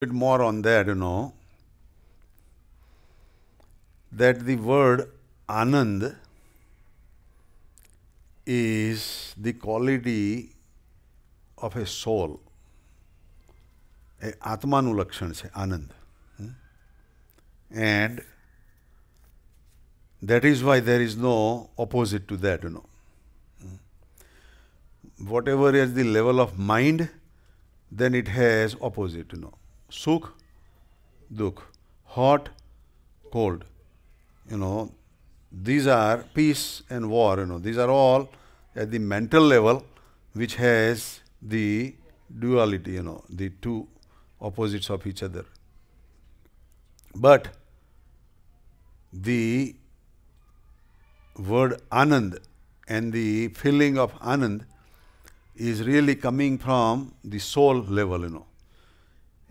bit more on that, that the word Aanand is the quality of a soul. એ આત્માનું લક્ષણ છે આનંદ. And that is why there is no opposite to that, Whatever is the level of mind, then it has opposite, Sukh, dukh, hot, cold. These are peace and war, These are all at the mental level, which has the duality, the two opposites of each other. But the word Aanand and the feeling of Aanand is really coming from the soul level,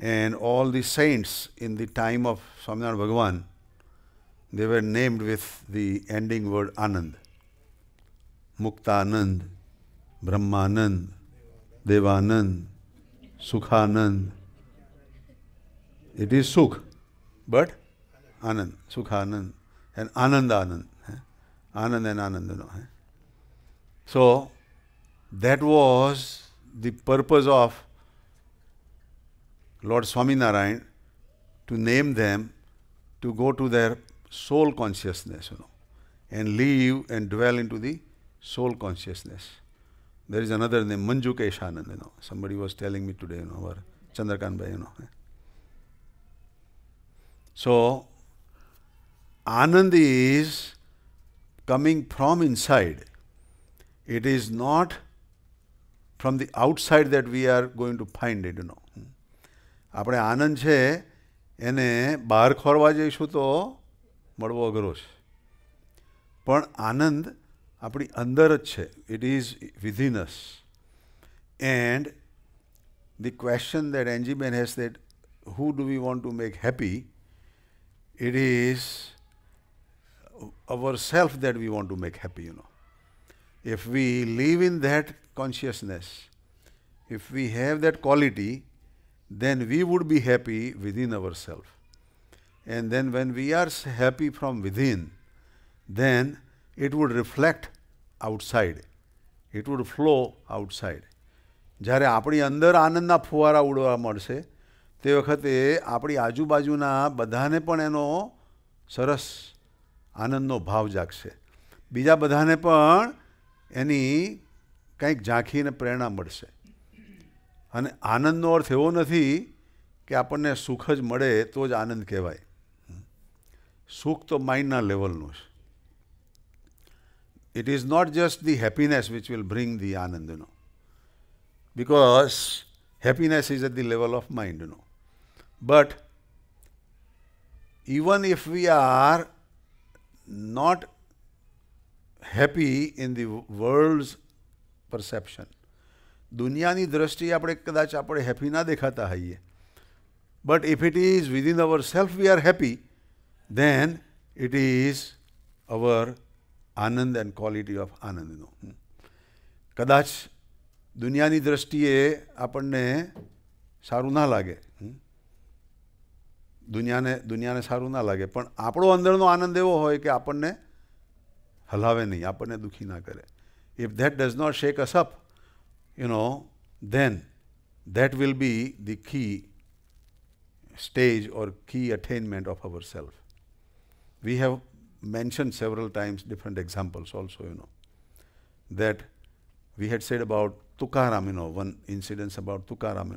And all the saints in the time of Swaminarayan Bhagavan, they were named with the ending word Aanand. Muktanand, Brahmanand, Devanand, Sukhanand. It is Sukh, but Anand, Sukhanand, and Anand. Anand and Anand. So, that was the purpose of Lord Swaminarayan, to name them, to go to their soul consciousness, and live and dwell into the soul consciousness. There is another name, Manjukesh Anand, Somebody was telling me today, our Chandrakant Bhai, So, Aanand is coming from inside. It is not from the outside that we are going to find it, આપણે આનંદ છે એને બહાર ખોરવા જઈશું તો મળવો અઘરો છે. પણ આનંદ આપણી અંદર જ છે. It is within us. And the question that Anjiben has said, who do we want to make happy? It is ourself that we want to make happy, If we live in that consciousness, if we have that quality, then we would be happy within ourselves. And then when we are happy from within, then it would reflect outside. It would flow outside. જ્યારે આપણી અંદર આનંદના ફુવારા ઉડવા મળશે તે વખતે આપણી આજુબાજુના બધાને પણ એનો સરસ આનંદનો ભાવ જાગશે. બીજા બધાને પણ એની કંઈક ઝાંખીને પ્રેરણા મળશે. અને આનંદનો અર્થ એવો નથી કે આપણને સુખ જ મળે તો જ આનંદ કહેવાય. સુખ તો માઇન્ડના લેવલનું છે. It is not just the happiness which will bring the Aanand, Because happiness is at the level of mind, But even if we are not happy in the world's perception, દુનિયાની દ્રષ્ટિએ આપણે કદાચ આપણે હેપી ના દેખાતા હોઈએ, but if it is within ourselves we are happy, then it is our Anand and quality of આનંદ. કદાચ દુનિયાની દ્રષ્ટિએ આપણને સારું ના લાગે, દુનિયાને સારું ના લાગે, પણ આપણો અંદરનો આનંદ એવો હોય કે આપણને હલાવે નહીં, આપણને દુઃખી ના કરે. If that does not shake us up, then that will be the key stage or key attainment of ourself. We have mentioned several times different examples also, that we had said about Tukaram, one incident about Tukaram,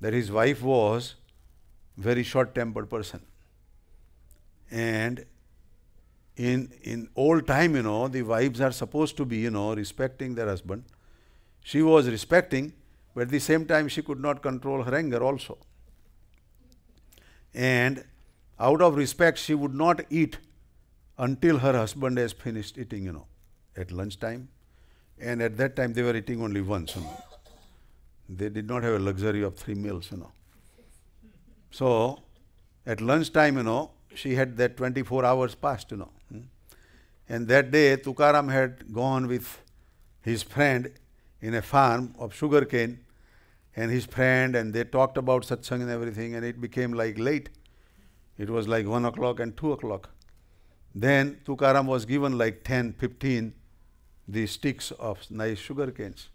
that his wife was very short-tempered person. And in old time, the wives are supposed to be, respecting their husband. She was respecting, but at the same time she could not control her anger also. And out of respect, she would not eat until her husband has finished eating, at lunchtime. And at that time they were eating only once, They did not have a luxury of 3 meals, So at lunchtime, she had that 24 hours past, And that day Tukaram had gone with his friend in a farm of sugarcane, and his friend, and they talked about satsang and everything, and it became like late. It was like 1 o'clock and 2 o'clock. Then Tukaram was given like 10, 15 the sticks of nice sugar canes.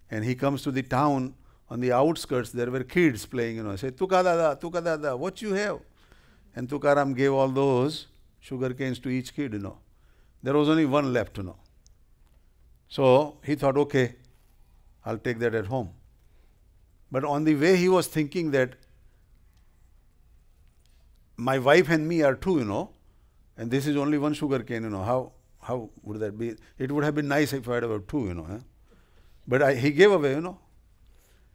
And he comes to the town. On the outskirts, there were kids playing, say, Tuka dada, what you have? And Tukaram gave all those sugar canes to each kid, There was only one left, So he thought, okay, I'll take that at home. But on the way, he was thinking that my wife and me are two, and this is only one sugar cane, How would that be? It would have been nice if I had about two, But he gave away,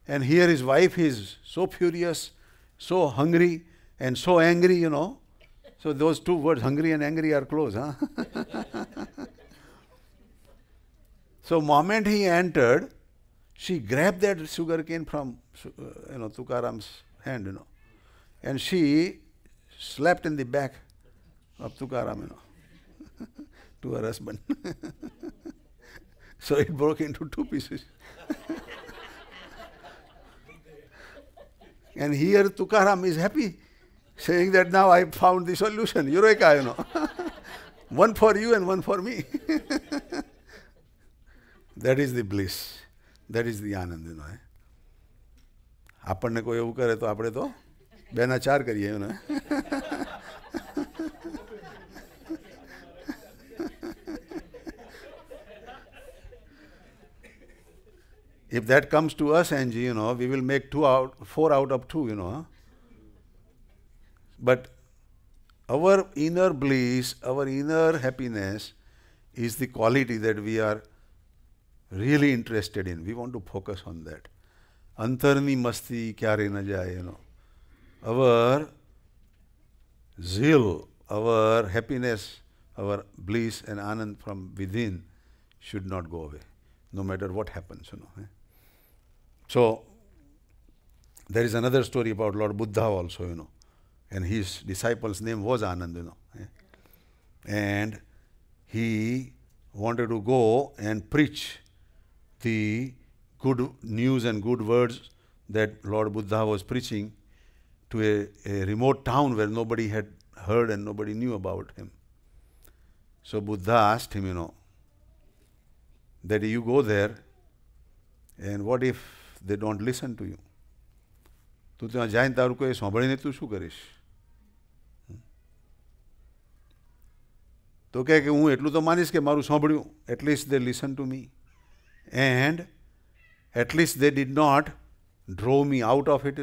And here his wife is so furious, so hungry, and so angry, So those two words, hungry and angry, are close, So moment he entered, she grabbed that sugar cane from, Tukaram's hand, And she slapped in the back of Tukaram, to her husband. So it broke into two pieces. And here Tukaram is happy, saying that now I found the solution. Eureka, One for you and one for me. That is the bliss. That is the Anand, આપણને કોઈ એવું કરે તો આપણે તો બેના ચાર કરીએ, If that comes to us, Angie, we will make 4 out of 2, But our inner bliss, our inner happiness is the quality that we are really interested in. We want to focus on that. Antarni masti kyare na jaye, Our zeal, our happiness, our bliss and Anand from within should not go away, no matter what happens, So, there is another story about Lord Buddha also, and his disciple's name was Anand, And he wanted to go and preach the good news and good words that Lord Buddha was preaching to a remote town where nobody had heard and nobody knew about him. So Buddha asked him, that you go there, and what if they don't listen to you? તું ત્યાં જઈને તારું કોઈ સાંભળીને તું શું કરીશ? તો કહે કે હું એટલું તો માનીશ કે મારું સાંભળ્યું. At least they listened to me. And at least they did not draw me out of it,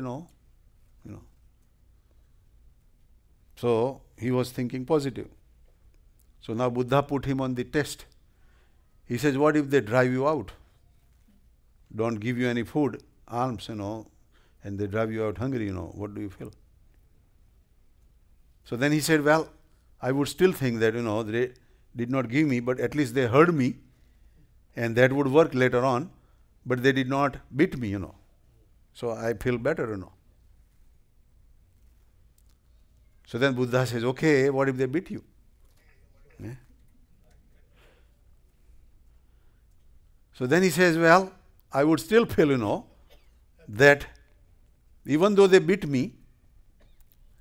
So he was thinking positive. So now Buddha put him on the test. He says, what if they drive you out? Don't give you any food, alms, and they drive you out hungry, what do you feel? So then he said, well, I would still think that, they did not give me, but at least they heard me, and that would work later on, but they did not beat me, So I feel better, So then Buddha says, okay, what if they beat you? Yeah. So then he says, well, I would still feel, that even though they beat me,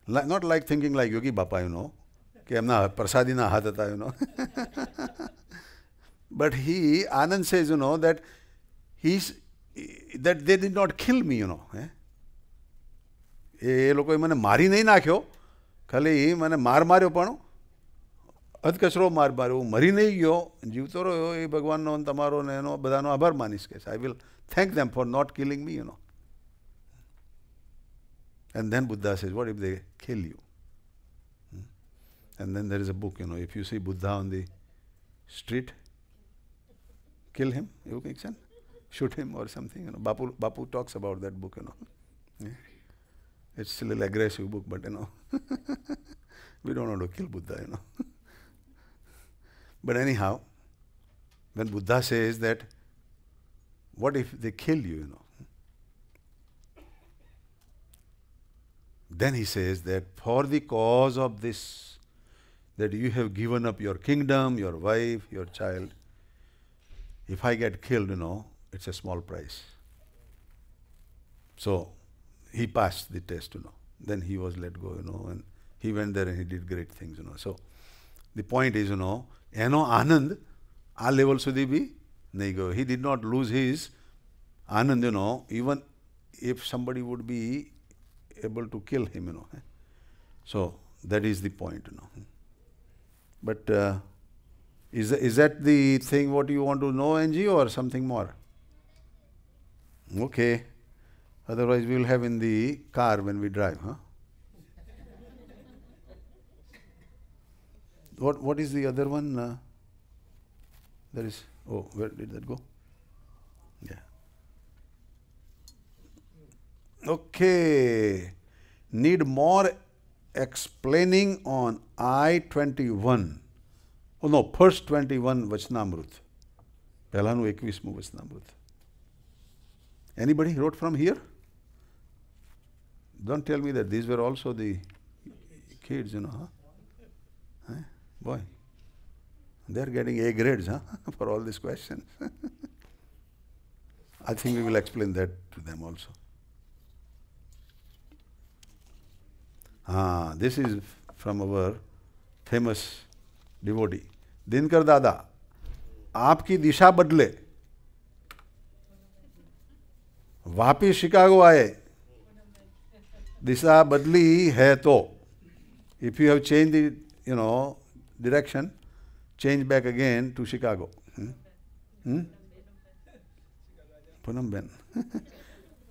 not like thinking like Yogi Bapa, કે એમના પ્રસાદીના હાથ હતા, But Anand says, that that they did not kill me, એ લોકોએ મને મારી નહીં નાખ્યો, ખાલી મને માર માર્યો પણ અધકચરો માર માર્યો, હું મરી નહીં ગયો, જીવતો રહ્યો, એ ભગવાનનો તમારો ને એનો બધાનો આભાર માનીશ કે I will thank them for not killing me, And then Buddha says, what if they kill you? And then there is a book, if you see Buddha on the street, kill him, you can shoot him or something. Bapu talks about that book, Yeah. It's still a little aggressive book, but we don't want to kill Buddha, But anyhow, when Buddha says that, what if they kill you, Then he says that for the cause of this, that you have given up your kingdom, your wife, your child, if I get killed, it's a small price. So he passed the test, Then he was let go, and he went there and he did great things, So the point is, એનો આનંદ આ level સુધી બી નહીં ગયો. He did not lose his Anand, even if somebody would be able to kill him, So that is the point, But is that the thing what you want to know, Angie, or something more? Okay. Otherwise we will have in the car when we drive, What is the other one? There is, where did that go? Yeah. Okay. Need more explaining on I-21. Oh no, first 21 Vachnamrut. પહેલાનું 21મું Vachnamrut. Anybody wrote from here? Don't tell me that these were also the kids, Boy, they're getting A grades, for all these questions. I think we will explain that to them also. This is from our famous devotee. Dinkar दादा, आपकी दिशा बदले, वापिस Chicago आए, दिशा बदली है तो, if you have changed the, direction, change back again to Chicago. Punam Ben.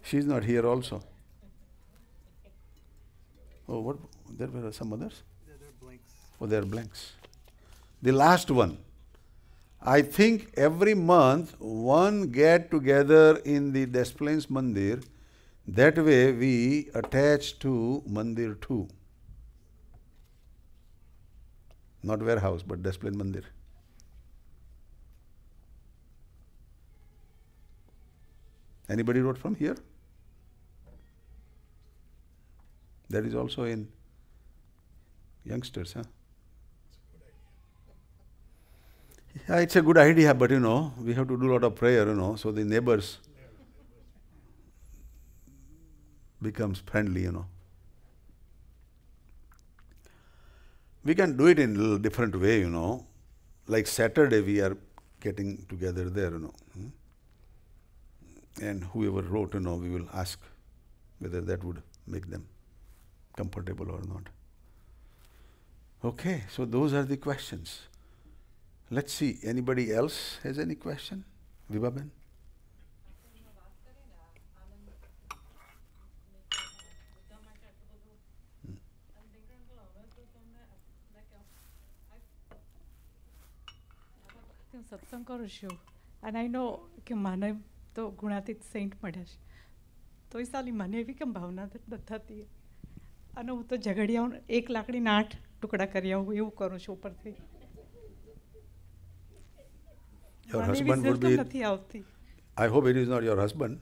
She's not here also. Oh, what? There were some others? Yeah, they're blanks. Oh, they are blanks. The last one. I think every month one get together in the Des Plaines Mandir. That way we attach to Mandir too. Not warehouse, but Des Plaines Mandir. Anybody wrote from here? That is also in youngsters, Yeah, it's a good idea, but we have to do a lot of prayer, so the neighbors becomes friendly, We can do it in a little different way, Like Saturday we are getting together there, And whoever wrote, we will ask whether that would make them comfortable or not. Okay, so those are the questions. Let's see, anybody else has any question? Vibhaben? સત્સંગ કરું છું અને આઈ નો કે મને તો ગુણાતીત Saint મળ્યા છે તો એ સાલી મને એવી કેમ ભાવના થતી અને હું તો ઝઘડિયાઓ એક લાકડીના 8 ટુકડા કરી આવું એવું કરું છું ઉપરથી Your husband would be. નથી આવતી I hope it is not your husband.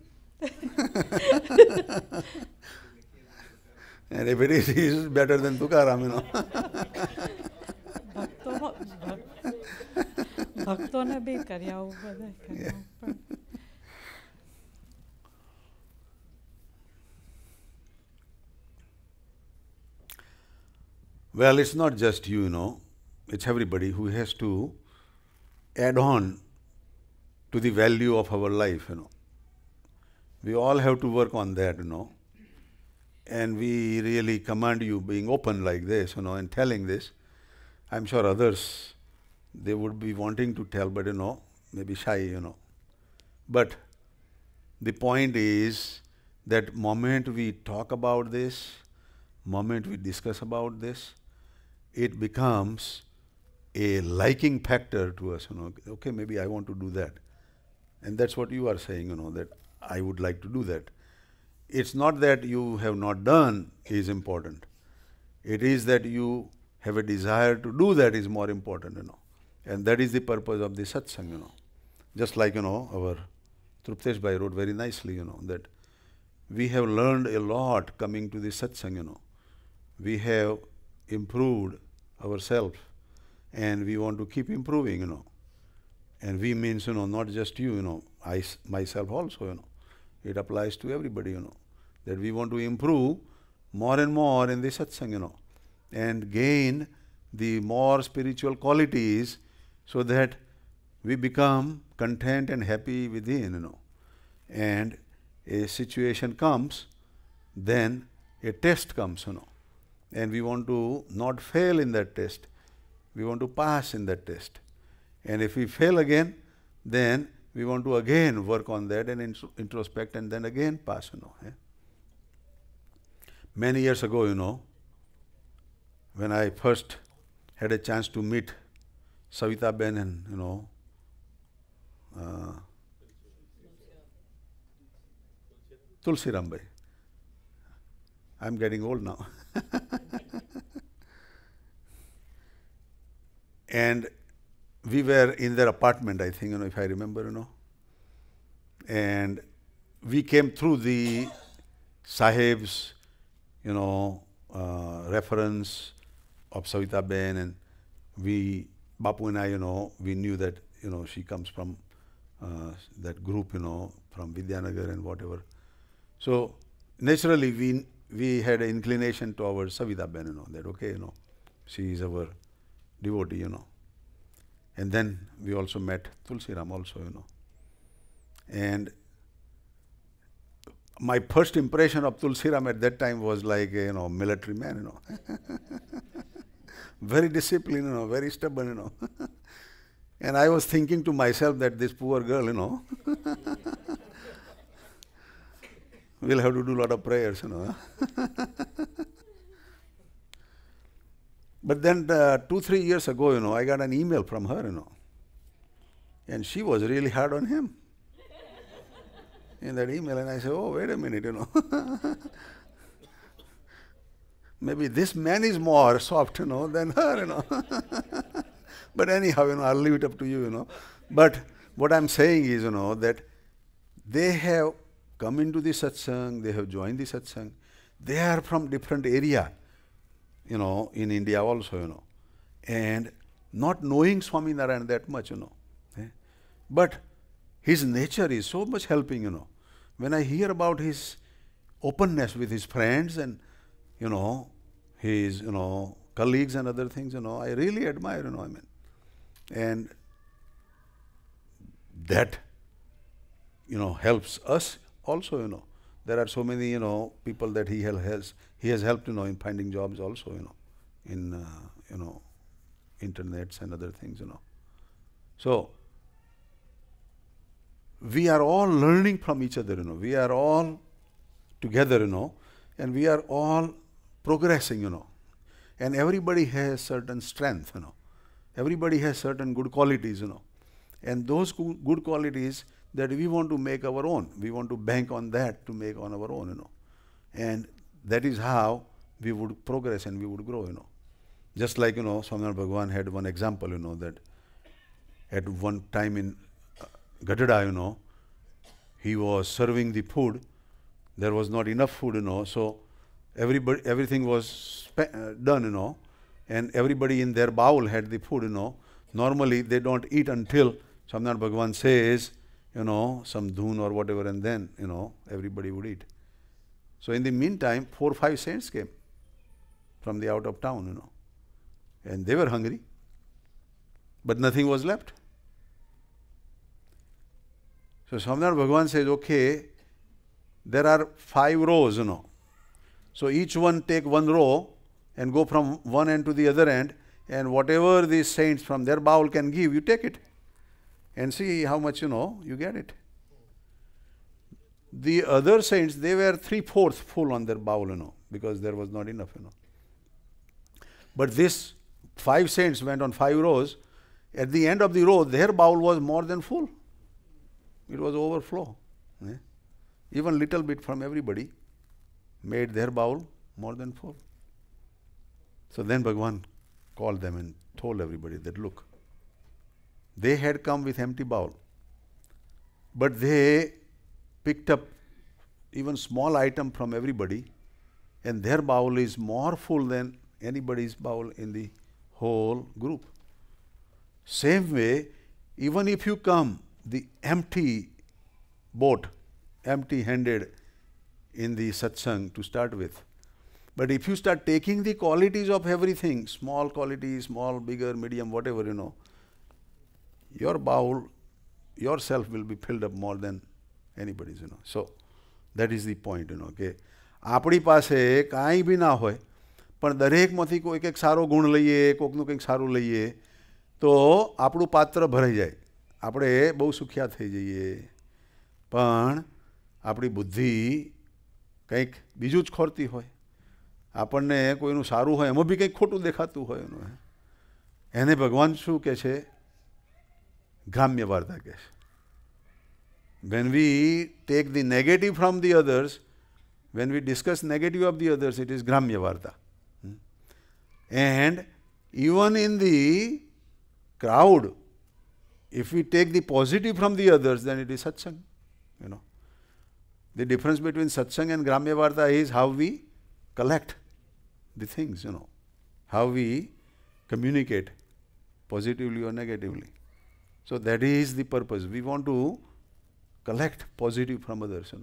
And if it is, he is better than Tukaram, ભક્તોને બી કરી આવું બધા કરી આવું Well, it's not just you, It's everybody who has to add on to the value of our life, We all have to work on that, And we really command you being open like this, and telling this. I'm sure others, they would be wanting to tell, but, maybe shy, But the point is that moment we talk about this, moment we discuss about this, it becomes a liking factor to us, Okay, maybe I want to do that. And that's what you are saying, that I would like to do that. It's not that you have not done is important. It is that you have a desire to do that is more important, And that is the purpose of the satsang, Just like, our Truptesh Bhai wrote very nicely, that we have learned a lot coming to the satsang, We have improved ourselves and we want to keep improving, And we means, not just you, I myself also, It applies to everybody, that we want to improve more and more in the satsang, and gain the more spiritual qualities so that we become content and happy within, And a situation comes, then a test comes, and we want to not fail in that test. We want to pass in that test. And if we fail again, then we want to again work on that and introspect and then again pass, Many years ago, when I first had a chance to meet Jyotiben and, Tulsiram Bhai. I'm getting old now. And we were in their apartment, I think, if I remember, And we came through the Sahib's, reference of Jyotiben, and Bapu and I, we knew that, she comes from that group, from Vidyanagar and whatever. So naturally, we had an inclination towards Jyotiben, that okay, she is our devotee, And then we also met Tulsiram also, And my first impression of Tulsiram at that time was like a, military man, Very disciplined, very stubborn, And I was thinking to myself that this poor girl, will have to do a lot of prayers, But then 2-3 years ago, I got an email from her, And she was really hard on him in that email. And I said, oh, wait a minute, Maybe this man is more soft, than her, But anyhow, I'll leave it up to you, But what I'm saying is, that they have come into the satsang, they have joined the satsang. They are from different area, in India also, And not knowing Swaminarayan that much, But his nature is so much helping, When I hear about his openness with his friends and, his, colleagues and other things, I really admire, And that, helps us also, There are so many, people that he has helped, in finding jobs also, in, internets and other things, So, we are all learning from each other, We are all together, and we are all progressing, And everybody has certain strength, Everybody has certain good qualities, And those good qualities that we want to make our own. We want to bank on that to make on our own, And that is how we would progress and we would grow, Just like, Swaminarayan Bhagavan had one example, that at one time in Gadada, he was serving the food. There was not enough food, so everything was done, and everybody in their bowl had the food, Normally, they don't eat until Swaminarayan Bhagavan says, some dhoon or whatever, and then, everybody would eat. So in the meantime, 4 or 5 saints came from the out of town, and they were hungry, but nothing was left. So Swaminarayan Bhagavan says, okay, there are 5 rows, So each one take 1 row and go from one end to the other end, and whatever these saints from their bowl can give, you take it. And see how much, you get it. The other saints, they were 3/4 full on their bowl, because there was not enough, But this 5 saints went on 5 rows. At the end of the row, their bowl was more than full. It was overflow. Even little bit from everybody made their bowl more than full. So then Bhagavan called them and told everybody that, look, they had come with empty bowl, but they picked up even small item from everybody, and their bowl is more full than anybody's bowl in the whole group. Same way, even if you come the empty boat, empty-handed in the satsang to start with. But if you start taking the qualities of everything, small qualities, small, bigger, medium, whatever, your bowl, yourself will be filled up more than anybody's, So that is the point, કે આપણી પાસે કાંઈ બી ના હોય પણ દરેકમાંથી કોઈ કંઈક સારો ગુણ લઈએ, કોઈકનું કંઈક સારું લઈએ તો આપણું પાત્ર ભરાઈ જાય. આપણે બહુ સુખિયા થઈ જઈએ. પણ આપણી બુદ્ધિ કંઈક બીજું જ ખોરતી હોય. આપણને કોઈનું સારું હોય એમાં બી કંઈક ખોટું દેખાતું હોય એને ભગવાન શું કહે છે? ગ્રામ્ય વાર્તા કહે છે. When we take the negative from the others, when we discuss negative of the others, it is Gramya Varta. And even in the crowd, if we take the positive from the others, then it is Satsang. The difference between Satsang and Gramya Varta is how we collect the things, how we communicate positively or negatively. So that is the purpose. We want to collect positive from others,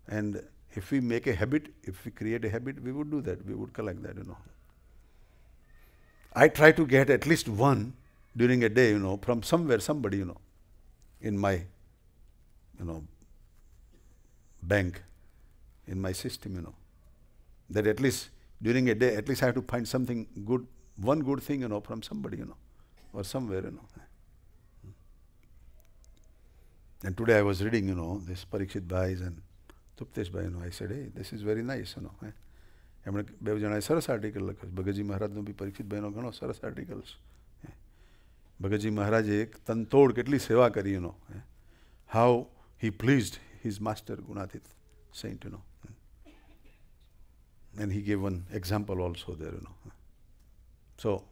And if we make a habit, if we create a habit, we would do that. We would collect that, I try to get at least one during a day, from somewhere, somebody, in my, bank, in my system, that at least during a day, at least I have to find something good, one good thing, from somebody, or somewhere, And today I was reading, this Parikshit Bhai's and Tuptesh Bhai, I said, hey, this is very nice, એમણે બે જણાએ સરસ article લખ્યો. ભગતજી મહારાજનો બી પરીક્ષિત ભાઈનો ઘણો સરસ article છે. ભગતજી મહારાજે એક તનતોડ કેટલી સેવા કરી, how he pleased his master Gunatit saint, and he gave one example also there, So,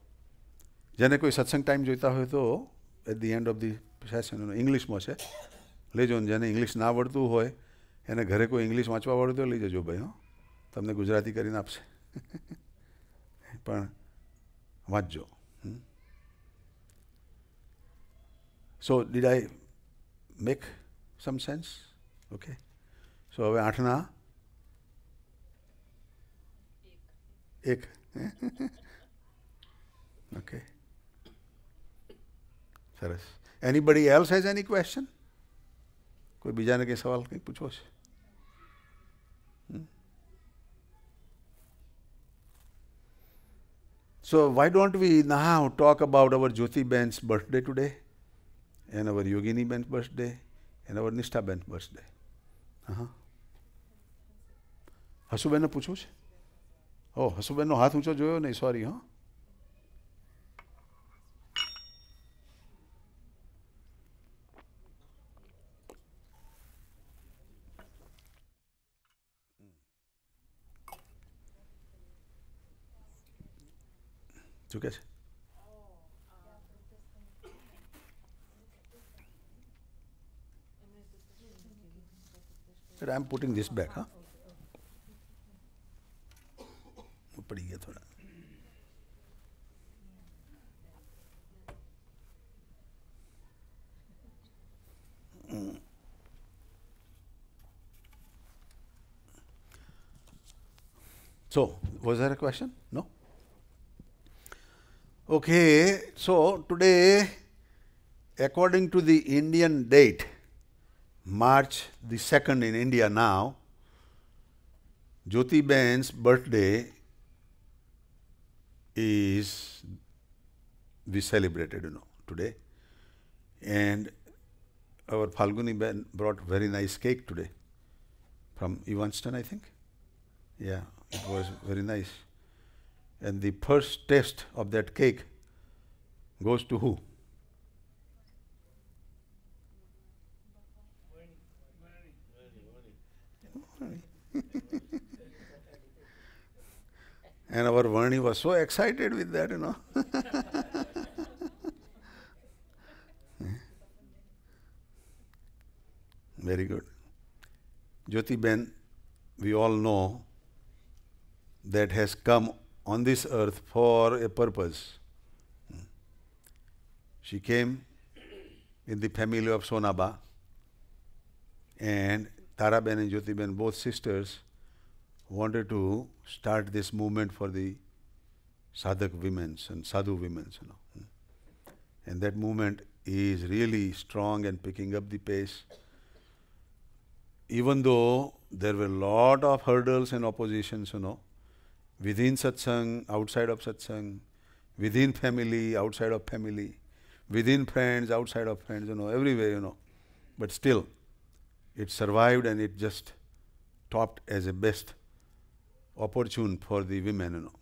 જેને કોઈ સત્સંગ ટાઈમ જોઈતા હોય તો at the end of the session, ઇંગ્લિશમાં છે લેજો. જેને ઇંગ્લિશ ના આવડતું હોય એને ઘરે કોઈ ઇંગ્લિશ વાંચવા આવડતું હોય લઈ જજો ભાઈ, તમને ગુજરાતી કરીને આપશે પણ વાંચજો. So did I make some sense? Okay. So હવે 8ના 1. Okay. સરસ. Anybody else has any question? કોઈ બીજાને કંઈ સવાલ કંઈ પૂછવો છે? So why don't we now talk about our Jyotiben's birthday today, and our Yogini Ben's birthday, and our Nishtha Ben's birthday? હસુબેનને પૂછવું છે? હસુબેનનો હાથ ઊંચો જોયો નહીં, સોરી. શું કહે છે? But I'm putting this back, પડી ગયા થોડા. So, was there a question? No? Okay, so today, according to the Indian date, March the 2nd in India now, Jyotiben's birthday is, we celebrated, today. And our Falguni Ben brought very nice cake today from Evanston, I think. Yeah, it was very nice. And the first taste of that cake goes to who? And our Varni was so excited with that, Very good. Jyotiben, we all know that has come on this earth for a purpose. She came in the family of Sonaba, and Taraben and Jyotiben, both sisters, wanted to start this movement for the sadhak women and sadhu women, you know. And that movement is really strong and picking up the pace. Even though there were a lot of hurdles and oppositions, you know, within satsang, outside of satsang, within family, outside of family, within friends, outside of friends, you know, everywhere, you know. But still, it survived and it just topped as a best opportune for the women, you know.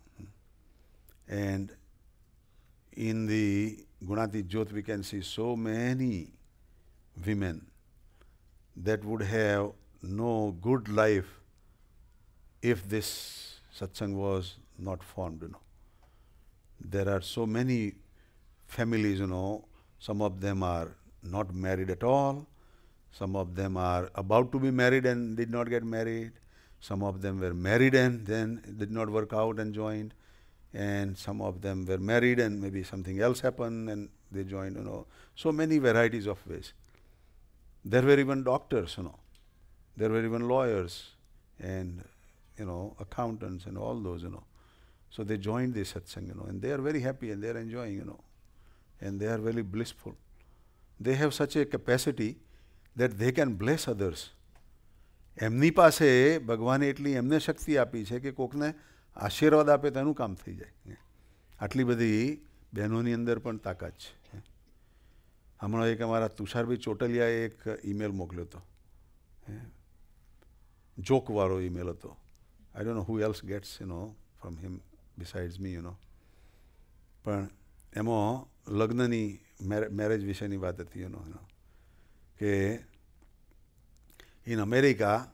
And in the Gunati Jyot, we can see so many women that would have no good life if this satsang was not formed, you know. There are so many families, you know, some of them are not married at all, some of them are about to be married and did not get married, some of them were married and then it did not work out and joined, and some of them were married and maybe something else happened and they joined, you know. So many varieties of ways. There were even doctors, you know. There were even lawyers and, you know, accountants and all those, you know. So they joined this satsang, you know, and they are very happy and they are enjoying, you know, and they are very blissful. They have such a capacity that they can bless others. એમની પાસે ભગવાને એટલી એમને શક્તિ આપી છે કે કોકને આશીર્વાદ આપે તો એનું કામ થઈ જાય. આટલી બધી બહેનોની અંદર પણ તાકાત છે. હમણાં એક અમારા તુષારભાઈ ચોટલિયાએ એક ઈમેલ મોકલ્યો હતો, જોકવાળો ઈમેલ હતો. I don't know who else gets, you know, from him besides me, you know. પણ એમાં લગ્નની મેરેજ વિશેની વાત હતી, યુ નો, કે in America,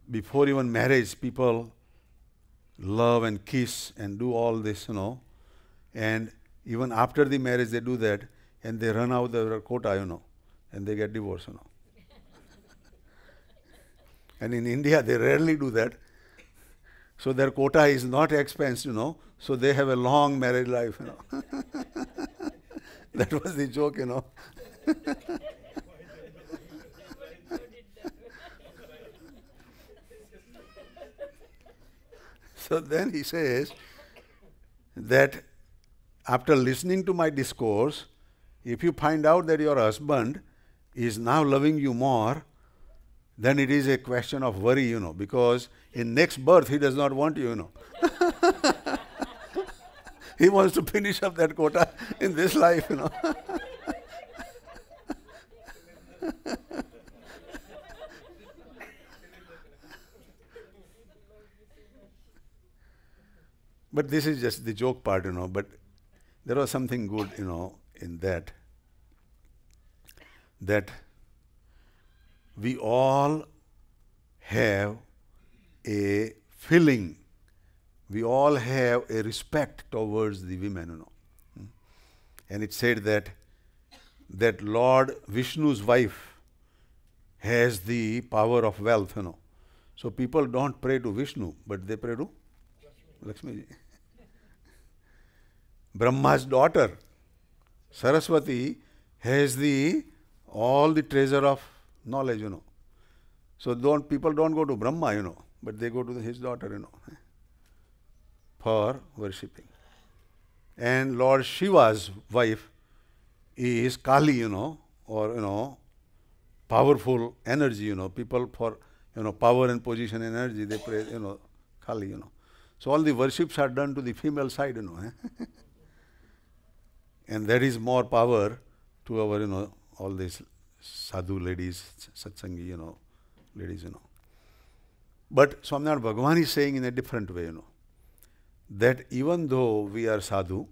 before even marriage, people love and kiss and do all this, you know, and even after the marriage they do that and they run out their quota, you know, and they get divorced, you know. And in India they rarely do that, so their quota is not expense, you know, so they have a long married life, you know. That was the joke, you know. So then he says that after listening to my discourse, if you find out that your husband is now loving you more, then it is a question of worry, you know, because in next birth he does not want you, you know. He wants to finish up that quota in this life, you know. But this is just the joke part, you know, but there was something good, you know, in that we all have a feeling, we all have a respect towards the women, you know. And it said that Lord Vishnu's wife has the power of wealth, you know. So people don't pray to Vishnu, but they pray to Lakshmi ji. Brahma's daughter, Saraswati, has all the treasure of knowledge, you know. So people don't go to Brahma, you know, but they go to his daughter, you know, for worshipping. And Lord Shiva's wife is Kali, you know, or, you know, powerful energy, you know. People for, you know, power and position and energy, they pray, you know, Kali, you know. So all the worships are done to the female side, you know. And there is more power to our, you know, all these sadhu ladies, satsangi, you know, ladies, you know. But Swaminarayan Bhagavan is saying in a different way, you know, that even though we are sadhu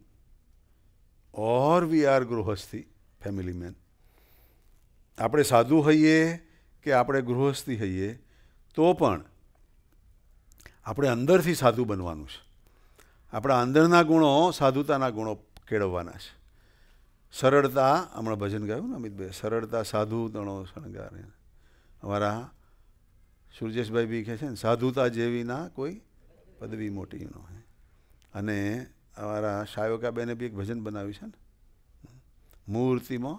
or we are gruhasthi, family men, આપણે સાધુ હઈએ કે આપણે ગૃહસ્થી હઈએ તો પણ આપણે અંદરથી સાધુ બનવાનું છે. આપણા અંદરના ગુણો સાધુતાના ગુણો કેળવવાના છે. સરળતા, હમણાં ભજન ગાયું ને અમિતભાઈ, સરળતા સાધુ તણો શણગાર. અમારા સુરજેશભાઈ બી કહે છે ને, સાધુતા જેવી ના કોઈ પદવી મોટી, નો. અને અમારા શાયોકાબેને બી એક ભજન બનાવ્યું છે ને, મૂર્તિમાં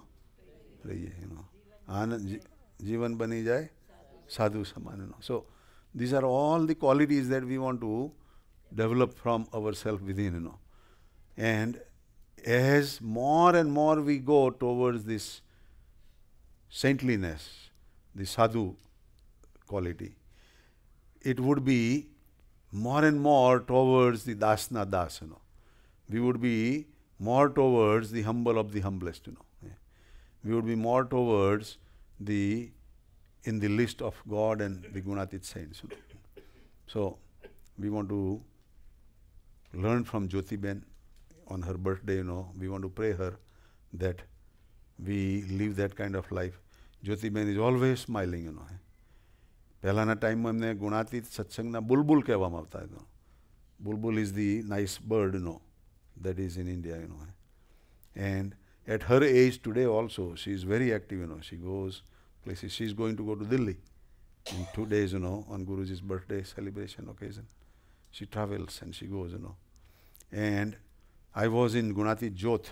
રહીએ, આનંદ જીવન બની જાય sadhu saman. So these are all the qualities that we want to develop from ourselves within. And as more and more we go towards this saintliness, the sadhu quality, it would be more and more towards the dasna das. We would be more towards the humble of the humblest. We would be more towards the in the list of God and the Gunatit saints. So we want to learn from Jyotiben on her birthday. We want to pray her that we live that kind of life. Jyotiben is always smiling. પહેલાના ટાઈમમાં એમને ગુણાતીત સત્સંગના બુલબુલ કહેવામાં આવતા હતા. Bulbul is the nice bird, that is in India, And at her age today also, she is very active, She goes places. She is going to go to Delhi in 2 days, on Guruji's birthday celebration occasion. She travels and she goes, And I was in Gunatit Jyot,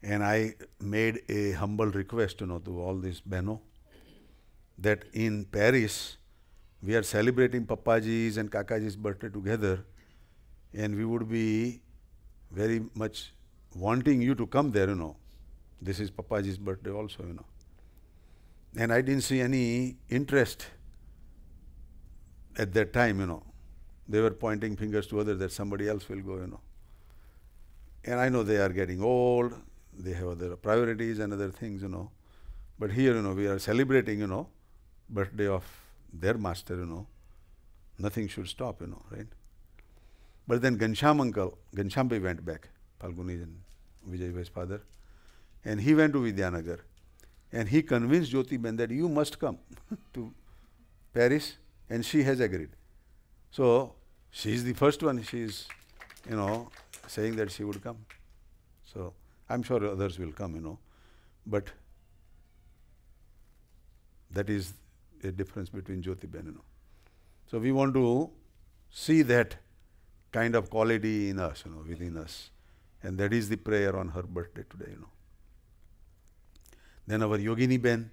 and I made a humble request, to all these Beno, that in Paris we are celebrating Papaji's and Kakaji's birthday together, and we would be very much wanting you to come there. This is Papaji's birthday also. And I didn't see any interest at that time. They were pointing fingers to others that somebody else will go. And I know they are getting old, they have other priorities and other things. But here, we are celebrating, birthday of their master. Nothing should stop. Right? But then Ghanshyam Bhai went back, Falguni and Vijay Bhai's father, and he went to Vidyanagar, and he convinced Jyotiben that you must come to Paris, and she has agreed. So she is the first one. She is, saying that she would come. So I'm sure others will come. But that is a difference between Jyotiben. So we want to see that kind of quality in us, within us. And that is the prayer on her birthday today, Then our Yogini Ben,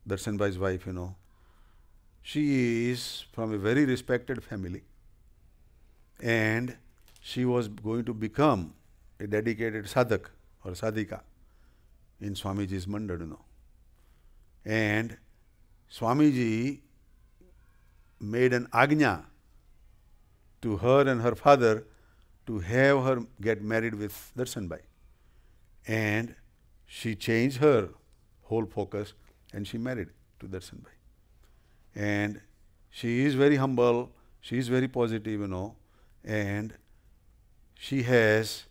Darshan Bhai's wife, she is from a very respected family, and she was going to become a dedicated sadhak or sadhika in Swamiji's mandal, And Swamiji made an ajna to her and her father to have her get married with Darshan Bhai. And she changed her whole focus and she married to Darshan Bhai. And she is very humble, she is very positive, and she has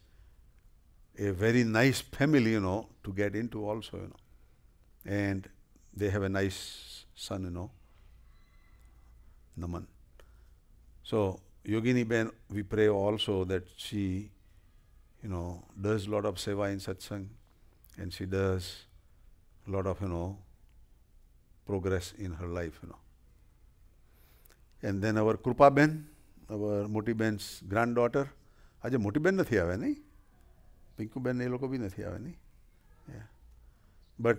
a very nice family, to get into also, And they have a nice son, Naman. So Yogini Ben, we pray also that she, does a lot of seva in satsang, and she does a lot of, progress in her life, And then our Krupa Ben, our Moti Ben's granddaughter. આજે મોટી બેન નથી આવે નહીં, પિંકુ બેન એ લોકો બી નથી આવે નહીં. But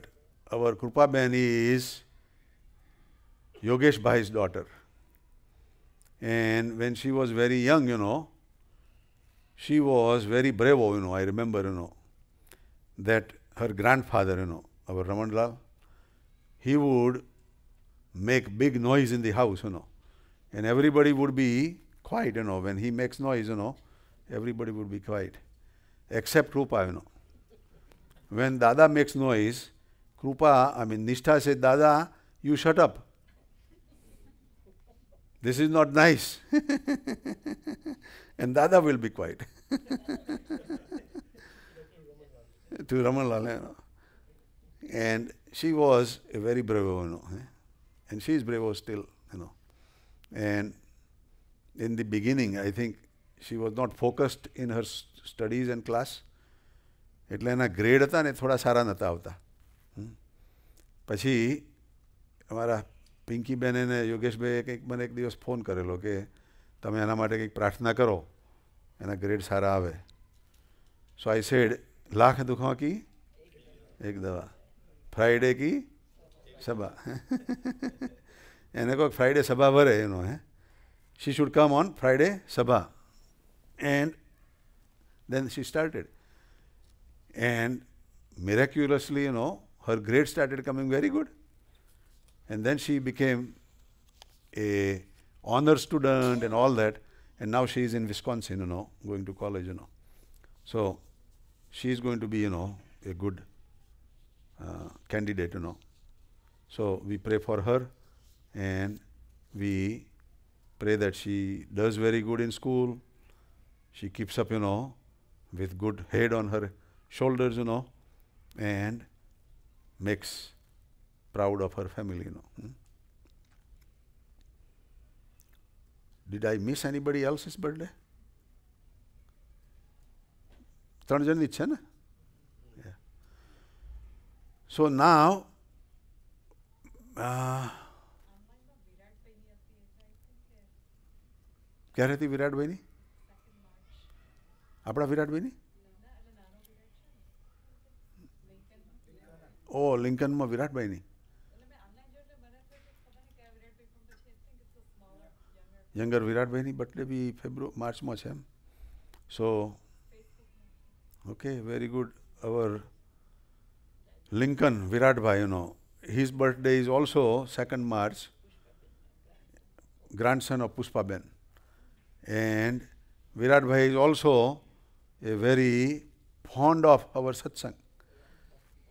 our Krupa Ben is Yogesh Bhai's daughter. And when she was very young, she was very brave. I remember, that her grandfather, our Ramanlal, he would make big noise in the house, and everybody would be quiet, when he makes noise, everybody would be quiet, except Krupa, When Dada makes noise, Nishtha said, Dada, you shut up. This is not nice. And Dada will be quiet. To Ramanlal, And she was a very brave woman, and she is brave still, And in the beginning, I think she was not focused in her studies and class. એટલે એના grade હતા ને થોડા સારા નહોતા આવતા. પછી અમારા પિંકીબેન અને યોગેશભાઈએ કંઈક મને એક દિવસ ફોન કરેલો કે તમે એના માટે કંઈક પ્રાર્થના કરો, એના ગ્રેડ સારા આવે. સો આઈ સેડ, લાખ દુખાવા કી એક દવા, ફ્રાઈડે કી Sabha. And I go Friday Sabha vare, She should come on Friday Sabha. And then she started. And miraculously, her grades started coming very good. And then she became a honor student and all that. And now she is in Wisconsin, going to college, So she is going to be, a good candidate, So we pray for her, and we pray that she does very good in school. She keeps up, with good head on her shoulders, and makes proud of her family, Did I miss anybody else's birthday? 3 જણની જ છે ને? Yeah. So now, ક્યારે હતી વિરાટભાઈની? આપણા વિરાટભાઈની? ઓ લિંકનમાં વિરાટભાઈની. Younger વિરાટભાઈની birthday બી માર્ચમાં છે એમ. So, okay, very good. Our Lincoln Viratbhai, his birthday is also 2nd March, grandson of Pushpaben. And Viratbhai is also a very fond of our satsang.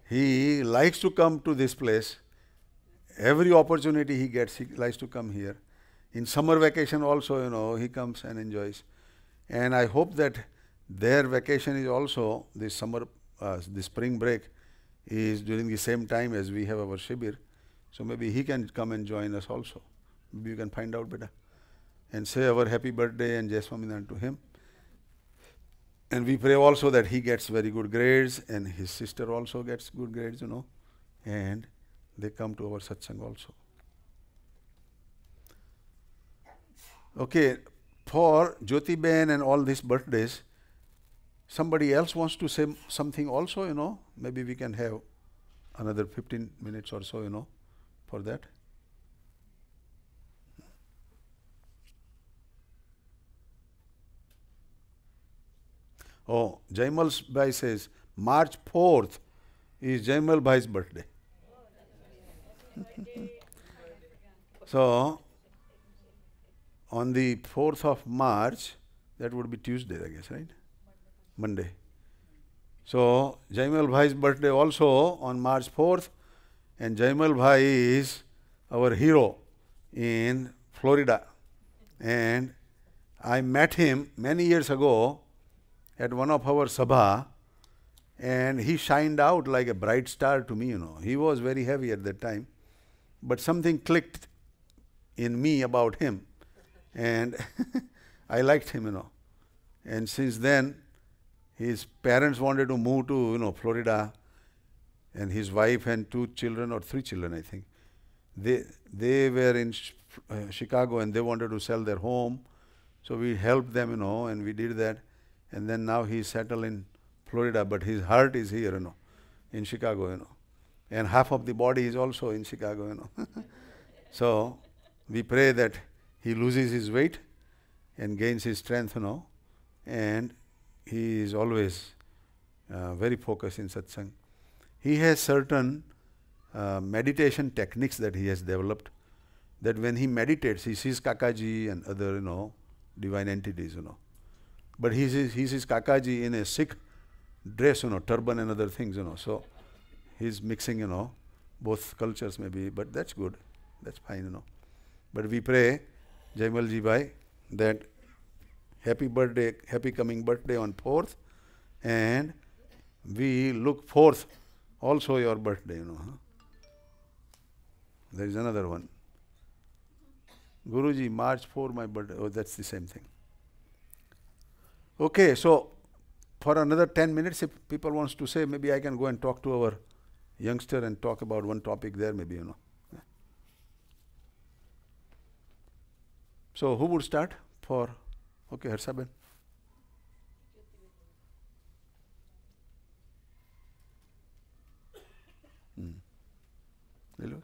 He likes to come to this place. Every opportunity he gets, he likes to come here. In summer vacation also, he comes and enjoys. And I hope that their vacation is also, this summer, the spring break is during the same time as we have our Shibir. So maybe he can come and join us also. Maybe you can find out better. And say our happy birthday and Jai Swaminarayan to him. And we pray also that he gets very good grades, and his sister also gets good grades, and they come to our satsang also. Okay, for Jyotiben and all these birthdays, somebody else wants to say something also, maybe we can have another 15 minutes or so, for that. Oh, Jaimal Bhai says, March 4th is Jaimal Bhai's birthday. So, on the 4th of March, that would be Tuesday, I guess, right? Monday. So, Jaimal Bhai's birthday also on March 4th, and Jaimal Bhai is our hero in Florida. And I met him many years ago at one of our Sabha, and he shined out like a bright star to me, He was very heavy at that time, but something clicked in me about him. And I liked him, And since then, his parents wanted to move to, Florida, and his wife and 2 children or 3 children, I think. They were in Chicago, and they wanted to sell their home. So we helped them, and we did that. And then now he's settled in Florida, but his heart is here, in Chicago, And half of the body is also in Chicago, So we pray that he loses his weight and gains his strength, and he is always very focused in satsang. He has certain meditation techniques that he has developed, that when he meditates, he sees Kakaji and other, divine entities, But he sees Kakaji in a Sikh dress, turban and other things, So he's mixing, both cultures maybe, but that's good. That's fine, But we pray, Jaimal Ji Bhai, that happy birthday, happy coming birthday on 4th, and we look forth also your birthday, There is another one. Guruji, March 4, my birthday. Oh, that's the same thing. Okay, so for another 10 minutes, if people wants to say, maybe I can go and talk to our youngster and talk about one topic there, maybe, So who would start for, okay, Harsaben. Hello.